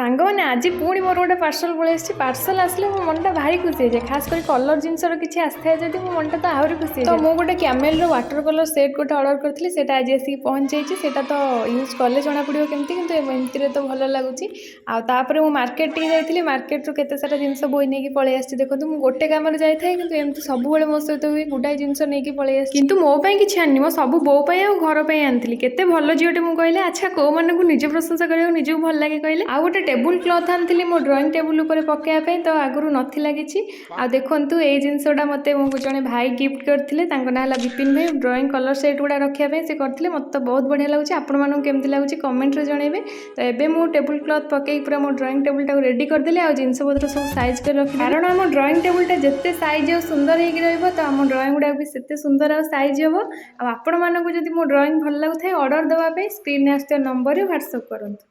ସାଙ୍ଗମାନେ ଆଜି ପୁଣି ମୋର ଗୋଟେ ପାର୍ସଲ ପଳେଇ ଆସିଛି। ପାର୍ସଲ ଆସିଲେ ମୋ ମନଟା ଭାରି ଖୁସି ହେଇଯାଏ। ଖାସ୍ କରି କଲର୍ ଜିନିଷର କିଛି ଆସିଥାଏ ଯଦି ମୋ ମନଟା ତ ଆହୁରି ଖୁସି ହେଇଯାଏ। ତ ମୁଁ ଗୋଟେ କ୍ୟାମେଲର ୱାଟର କଲର୍ ସେଟ୍ ଗୋଟେ ଅର୍ଡ଼ର କରିଥିଲି, ସେଇଟା ଆଜି ଆସିକି ପହଞ୍ଚିଯାଇଛି। ସେଇଟା ତ ୟୁଜ୍ କଲେ ଜଣାପଡ଼ିବ କେମିତି, କିନ୍ତୁ ଏମିତିରେ ତ ଭଲ ଲାଗୁଛି। ଆଉ ତାପରେ ମୁଁ ମାର୍କେଟ ଟିକେ ଯାଇଥିଲି, ମାର୍କେଟରୁ କେତେ ସାରା ଜିନିଷ ବୋହି ନେଇକି ପଳେଇ ଆସିଛି। ଦେଖନ୍ତୁ ମୁଁ ଗୋଟେ କାମରେ ଯାଇଥାଏ, କିନ୍ତୁ ଏମିତି ସବୁବେଳେ ମୋ ସହିତ ହୁଏ, ଗୁଡ଼ାଏ ଜିନିଷ ନେଇକି ପଳେଇ ଆସିଛି। କିନ୍ତୁ ମୋ ପାଇଁ କିଛି ଆଣିନି, ମୋ ସବୁ ବୋଉ ପାଇଁ ଆଉ ଘର ପାଇଁ ଆଣିଥିଲି। କେତେ ଭଲ ଝିଅଟେ ମୁଁ କହିଲେ। ଆଚ୍ଛା, କୋଉମାନଙ୍କୁ ନିଜ ପ୍ରଶଂସା କରିବାକୁ ନିଜକୁ ଭଲ ଲାଗେ କହିଲେ। ଆଉ ଗୋଟେ ଟେବୁଲ କ୍ଲଥ୍ ଆଣିଥିଲି ମୋ ଡ୍ରଇଂ ଟେବୁଲ ଉପରେ ପକାଇବା ପାଇଁ, ତ ଆଗରୁ ନଥିଲା କିଛି। ଆଉ ଦେଖନ୍ତୁ ଏଇ ଜିନିଷଟା ମୋତେ ମୋ ଜଣେ ଭାଇ ଗିଫ୍ଟ କରିଥିଲେ, ତାଙ୍କ ନାଁ ହେଲା ବିପିନ ଭାଇ। ଡ୍ରଇଂ କଲର୍ ସେଟ୍ ଗୁଡ଼ା ରଖିବା ପାଇଁ ସେ କରିଥିଲେ, ମୋତେ ତ ବହୁତ ବଢ଼ିଆ ଲାଗୁଛି। ଆପଣମାନଙ୍କୁ କେମିତି ଲାଗୁଛି କମେଣ୍ଟରେ ଜଣାଇବେ। ତ ଏବେ ମୁଁ ଟେବୁଲ କ୍ଲଥ୍ ପକେଇକି ପୁରା ମୋ ଡ୍ରଇଂ ଟେବୁଲଟାକୁ ରେଡ଼ି କରିଦେଲି, ଆଉ ଜିନିଷପତ୍ର ସବୁ ସାଇଜ୍ କରି ରଖିଦେଲି। କାରଣ ଆମ ଡ୍ରଇଂ ଟେବୁଲଟା ଯେତେ ସାଇଜ୍ ଆଉ ସୁନ୍ଦର ହେଇକି ରହିବ, ତ ଆମ ଡ୍ରଇଂ ଗୁଡ଼ାକ ବି ସେତେ ସୁନ୍ଦର ଆଉ ସାଇଜ୍ ହେବ। ଆଉ ଆପଣମାନଙ୍କୁ ଯଦି ମୋ ଡ୍ରଇଂ ଭଲ ଲାଗୁଥାଏ, ଅର୍ଡ଼ର ଦେବା ପାଇଁ ସ୍କ୍ରିନ୍ରେ ଆସୁଥିବା ନମ୍ବରରେ ହ୍ୱାଟ୍ସଆପ୍ କରନ୍ତୁ।